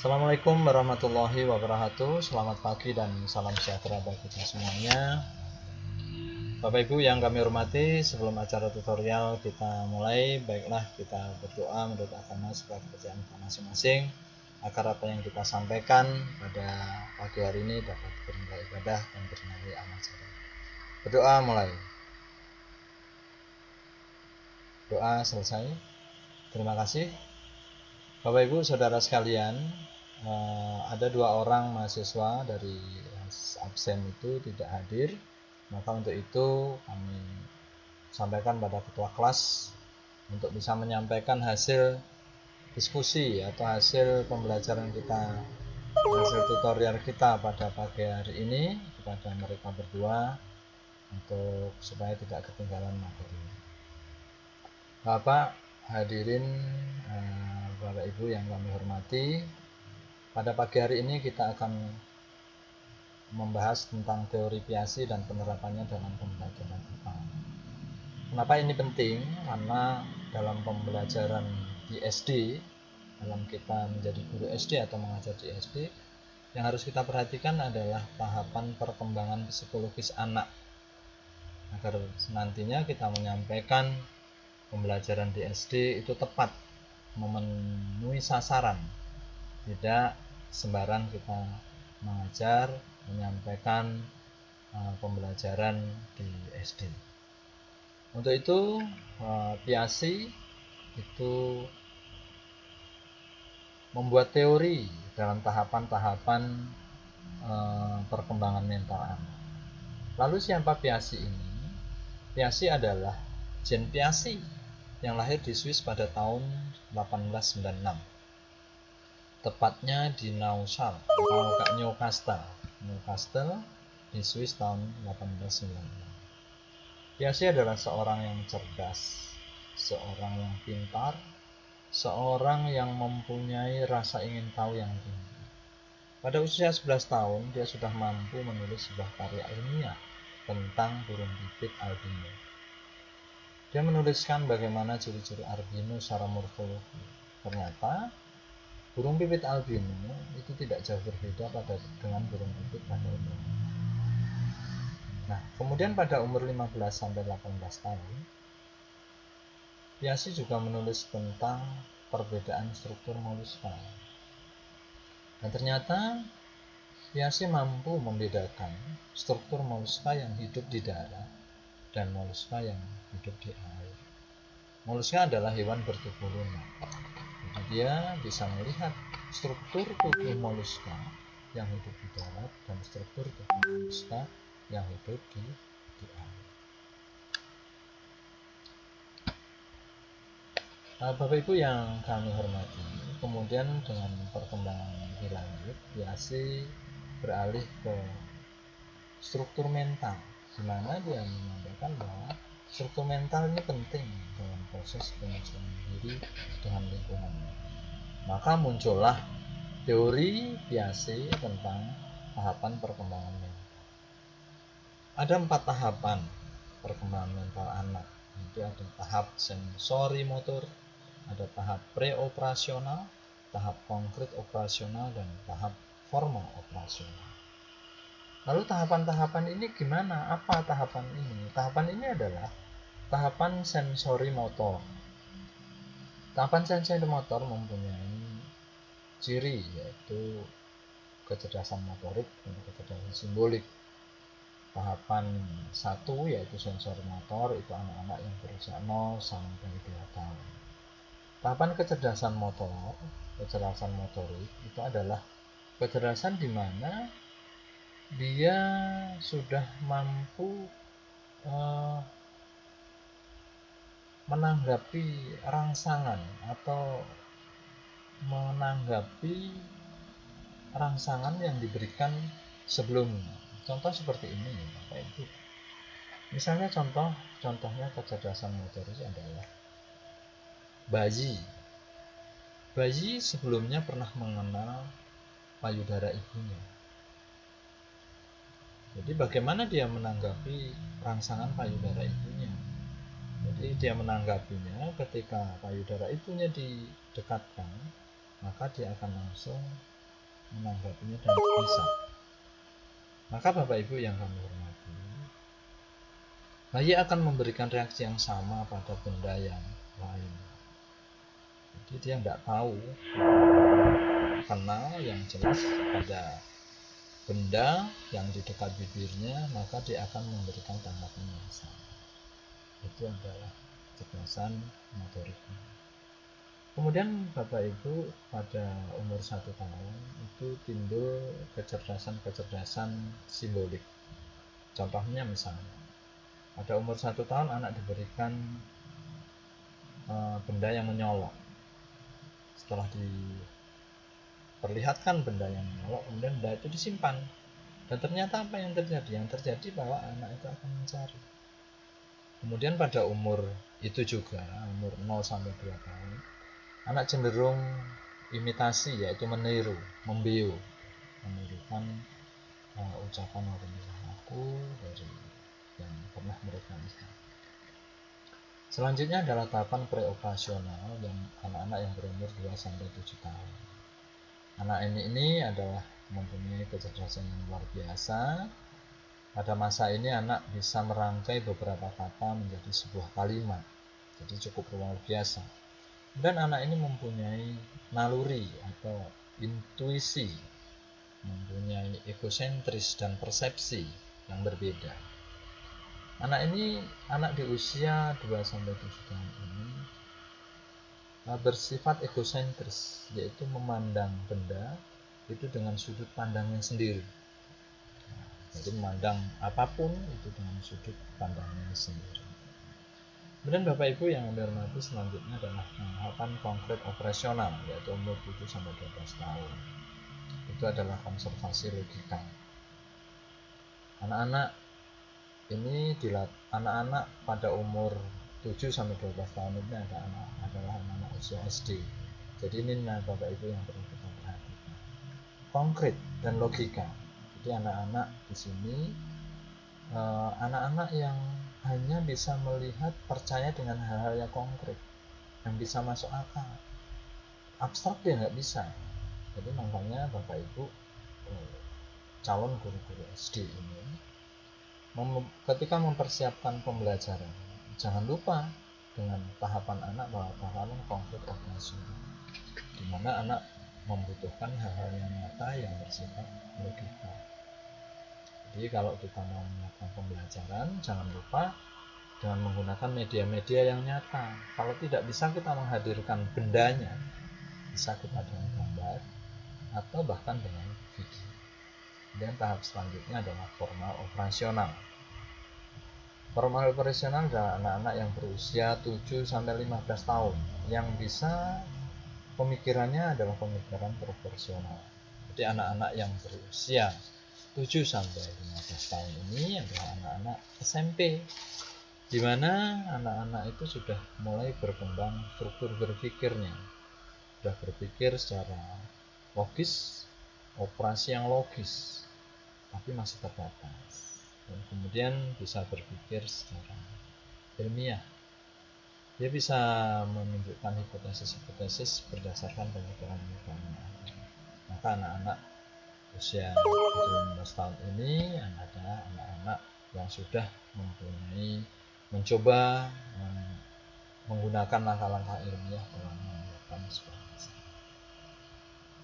Assalamualaikum warahmatullahi wabarakatuh. Selamat pagi dan salam sejahtera bagi kita semuanya. Bapak Ibu yang kami hormati, sebelum acara tutorial kita mulai, baiklah kita berdoa menurut agama serta kepercayaan kita masing-masing, agar apa yang kita sampaikan pada pagi hari ini dapat bernilai ibadah dan bernilai amal soleh. Berdoa mulai. Doa selesai. Terima kasih. Bapak Ibu saudara sekalian, ada 2 orang mahasiswa dari absen itu tidak hadir, maka untuk itu kami sampaikan pada ketua kelas untuk bisa menyampaikan hasil diskusi atau hasil pembelajaran kita, hasil tutorial kita pada pagi hari ini kepada mereka berdua untuk supaya tidak ketinggalan materi. Bapak hadirin, Bapak Ibu yang kami hormati, pada pagi hari ini kita akan membahas tentang teori Piaget dan penerapannya dalam pembelajaran IPA. Kenapa ini penting? Karena dalam pembelajaran di SD, dalam kita menjadi guru SD atau mengajar di SD, yang harus kita perhatikan adalah tahapan perkembangan psikologis anak, agar nantinya kita menyampaikan pembelajaran di SD itu tepat, memenuhi sasaran, tidak sembarang kita mengajar, menyampaikan pembelajaran di SD. Untuk itu Piaget itu membuat teori dalam tahapan-tahapan perkembangan mental anak. Lalu siapa Piaget ini? Piaget adalah Jean Piaget yang lahir di Swiss pada tahun 1896. Tepatnya di Newcastle di Swiss tahun 1896. Piaget adalah seorang yang cerdas, seorang yang pintar, seorang yang mempunyai rasa ingin tahu yang tinggi. Pada usia 11 tahun, dia sudah mampu menulis sebuah karya ilmiah tentang burung pipit albino. Dia menuliskan bagaimana ciri-ciri albino secara morfologi. Ternyata burung pipit albino itu tidak jauh berbeda dengan burung pipit pada umumnya. Nah, kemudian pada umur 15-18 tahun, Piaget juga menulis tentang perbedaan struktur moluska. Dan ternyata Piaget mampu membedakan struktur moluska yang hidup di darat dan moluska yang hidup di air. Moluska adalah hewan bertubuh lunak. Jadi dia bisa melihat struktur tubuh moluska yang hidup di darat dan struktur tubuh moluska yang hidup di air. Bapak Ibu yang kami hormati, kemudian dengan perkembangan lebih lanjut, Piaget beralih ke struktur mental, di mana dia menyampaikan bahwa struktur mental ini penting dalam proses penyesuaian diri dengan lingkungan. Maka muncullah teori Piaget tentang tahapan perkembangan mental. Ada 4 tahapan perkembangan mental anak. Itu ada tahap sensori motor, ada tahap preoperasional, tahap konkret operasional, dan tahap formal operasional. Lalu tahapan-tahapan ini gimana? Apa tahapan ini? Tahapan ini adalah tahapan sensori motor. Tahapan sensori motor mempunyai ciri, yaitu kecerdasan motorik dan kecerdasan simbolik. Tahapan 1 yaitu sensori motor, itu anak-anak yang berusia 0 sampai 2 tahun. Tahapan kecerdasan motor, kecerdasan motorik, itu adalah kecerdasan di mana dia sudah mampu menanggapi rangsangan atau menanggapi rangsangan yang diberikan sebelumnya. Contoh seperti ini, Bapak Ibu. Misalnya contohnya kecerdasan motorik adalah bayi. Bayi sebelumnya pernah mengenal payudara ibunya. Jadi bagaimana dia menanggapi rangsangan payudara ibunya? Jadi dia menanggapinya ketika payudara ibunya didekatkan, maka dia akan langsung menanggapinya dan bisa. Maka Bapak Ibu yang kami hormati, bayi akan memberikan reaksi yang sama pada benda yang lain. Jadi dia nggak tahu, kenal yang jelas pada benda yang di dekat bibirnya, maka dia akan memberikan tanggapan yang sama. Itu adalah kecerdasan motorik. Kemudian Bapak Ibu pada umur 1 tahun itu timbul kecerdasan simbolik. Contohnya misalnya pada umur 1 tahun anak diberikan benda yang menyolok. Setelah diperlihatkan benda yang menyolok, kemudian benda itu disimpan. Dan ternyata apa yang terjadi? Yang terjadi bahwa anak itu akan mencari. Kemudian pada umur itu juga, umur 0 sampai 2 tahun, anak cenderung imitasi, yaitu meniru, membiu, menirukan ucapan atau perilaku dari yang pernah mereka lihat. Selanjutnya adalah tahapan preoperasional yang anak-anak yang berumur 2 sampai 7 tahun. Anak ini adalah mempunyai kecerdasan yang luar biasa. Pada masa ini anak bisa merangkai beberapa kata menjadi sebuah kalimat. Jadi cukup luar biasa. Dan anak ini mempunyai naluri atau intuisi, mempunyai egosentris dan persepsi yang berbeda. Anak di usia 2 sampai 7 tahun ini bersifat egosentris, yaitu memandang benda itu dengan sudut pandangnya sendiri. Jadi memandang apapun itu dengan sudut pandangnya sendiri. Kemudian Bapak Ibu yang hormati, selanjutnya adalah tahapan konkret operasional, yaitu umur 7 sampai 12 tahun. Itu adalah konservasi logika. Anak-anak pada umur 7 sampai 12 tahun ini adalah anak usia SD. Jadi ini Bapak Ibu yang perlu kita perhatikan. Konkret dan logika. Jadi anak-anak di sini anak-anak yang hanya bisa melihat, percaya dengan hal-hal yang konkret, yang bisa masuk akal. Abstrak dia nggak bisa. Jadi makanya Bapak Ibu calon guru-guru SD ini ketika mempersiapkan pembelajaran, jangan lupa dengan tahapan anak bahwa tahapan konkret operasional, di mana anak membutuhkan hal-hal yang nyata yang bersifat logika. Jadi kalau kita mau melakukan pembelajaran, jangan lupa dengan menggunakan media-media yang nyata. Kalau tidak bisa kita menghadirkan bendanya, bisa kita dengan gambar atau bahkan dengan video. Dan tahap selanjutnya adalah formal operasional. Formal operasional adalah anak-anak yang berusia 7 sampai 15 tahun yang bisa pemikirannya adalah pemikiran proporsional. Jadi anak-anak yang berusia 7 sampai 15 tahun ini adalah anak-anak SMP, di mana anak-anak itu sudah mulai berkembang struktur berpikirnya, sudah berpikir secara logis, operasi yang logis, tapi masih terbatas, dan kemudian bisa berpikir secara ilmiah. Dia bisa menunjukkan hipotesis-hipotesis berdasarkan pemikiran-pemikirannya. Maka anak-anak usia 17 tahun ini adalah anak-anak yang sudah mencoba menggunakan langkah-langkah ilmiah dalam menyiapkan sebuah masalah.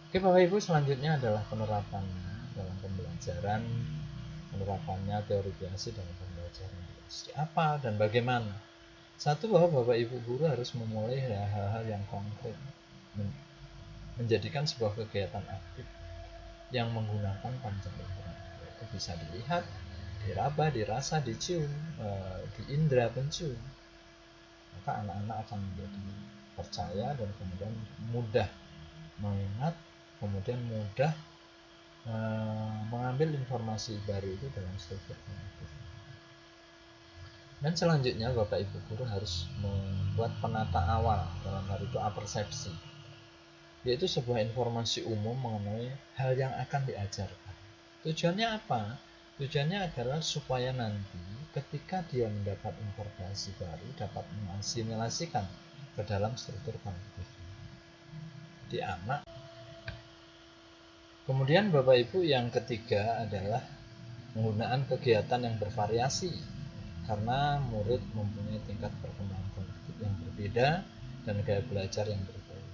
Oke Bapak Ibu, selanjutnya adalah penerapannya dalam pembelajaran, penerapannya teori biasi dalam pembelajaran biasi. Apa dan bagaimana? Satu, bahwa Bapak Ibu guru harus memulai hal-hal yang konkret, menjadikan sebuah kegiatan aktif yang menggunakan panca indera. Itu bisa dilihat, diraba, dirasa, dicium, di indera pencium. Maka anak-anak akan menjadi percaya dan kemudian mudah mengingat, kemudian mudah mengambil informasi baru itu dalam struktur kognitif. Dan selanjutnya Bapak Ibu guru harus membuat penata awal, dalam hal itu apersepsi, yaitu sebuah informasi umum mengenai hal yang akan diajarkan. Tujuannya apa? Tujuannya adalah supaya nanti ketika dia mendapat informasi baru dapat mengasimilasikan ke dalam struktur kognitif. Jadi anak Kemudian Bapak Ibu yang ketiga adalah penggunaan kegiatan yang bervariasi, karena murid mempunyai tingkat perkembangan kognitif yang berbeda dan gaya belajar yang berbeda.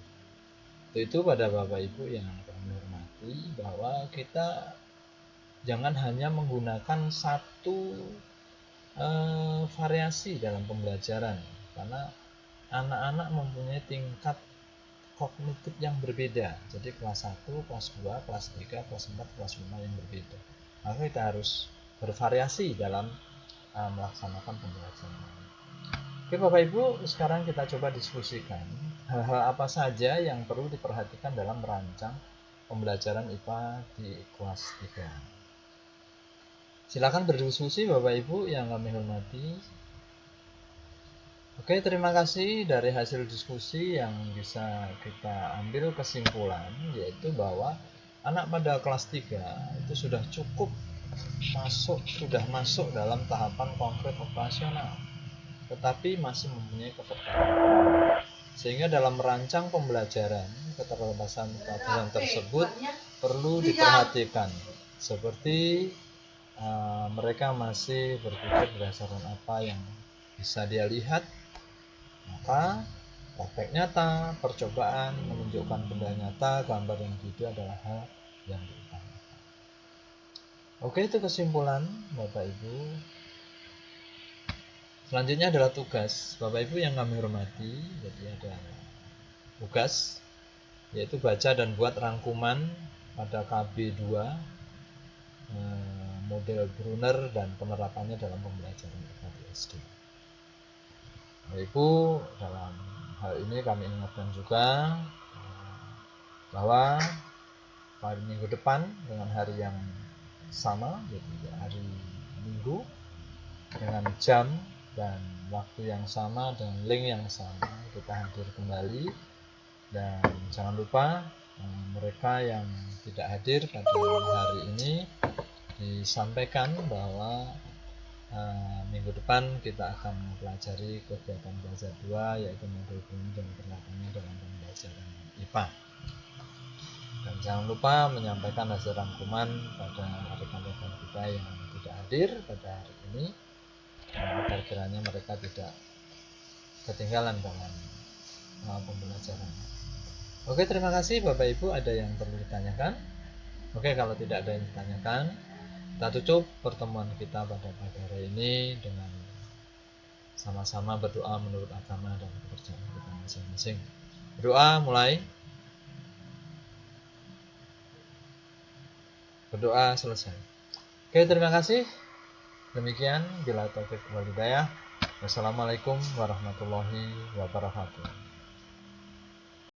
Itu pada Bapak Ibu yang kami hormati, bahwa kita jangan hanya menggunakan satu variasi dalam pembelajaran, karena anak-anak mempunyai tingkat kognitif yang berbeda. Jadi kelas 1, kelas 2, kelas 3, kelas 4, kelas 5 yang berbeda. Maka kita harus bervariasi dalam melaksanakan pembelajaran. Oke Bapak Ibu, sekarang kita coba diskusikan hal-hal apa saja yang perlu diperhatikan dalam merancang pembelajaran IPA di kelas 3. Silakan berdiskusi Bapak Ibu yang kami hormati. Oke, terima kasih. Dari hasil diskusi yang bisa kita ambil kesimpulan, yaitu bahwa anak pada kelas 3 itu sudah masuk dalam tahapan konkret operasional, tetapi masih mempunyai keterkaitan. Sehingga dalam merancang pembelajaran, keterbatasan tersebut perlu diperhatikan, seperti mereka masih berpikir berdasarkan apa yang bisa dia lihat, maka praktek nyata, percobaan menunjukkan benda nyata, gambar yang video adalah hal yang diutamakan. Oke, itu kesimpulan Bapak Ibu. Selanjutnya adalah tugas Bapak Ibu yang kami hormati. Jadi ada tugas, yaitu baca dan buat rangkuman pada KB 2 model Brunner dan penerapannya dalam pembelajaran IPA di SD. Bapak Ibu, dalam hal ini kami ingatkan juga bahwa pada minggu depan dengan hari yang sama, jadi hari Minggu, dengan jam dan waktu yang sama dan link yang sama, kita hadir kembali. Dan jangan lupa mereka yang tidak hadir pada hari ini disampaikan bahwa minggu depan kita akan mempelajari kegiatan belajar 2, yaitu modul bunyi dan penerapannya dalam pembelajaran IPA. Dan jangan lupa menyampaikan hasil rangkuman pada rekan-rekan kita yang tidak hadir pada hari ini, agar kiranya mereka tidak ketinggalan dalam pembelajaran. Oke, terima kasih Bapak Ibu. Ada yang perlu ditanyakan? Oke, kalau tidak ada yang ditanyakan, kita tutup pertemuan kita pada pagi hari ini dengan sama-sama berdoa menurut agama dan kepercayaan kita masing-masing. Berdoa mulai. Berdoa selesai. Oke, terima kasih. Demikian, bila taufik wal hidayah. Wassalamualaikum warahmatullahi wabarakatuh.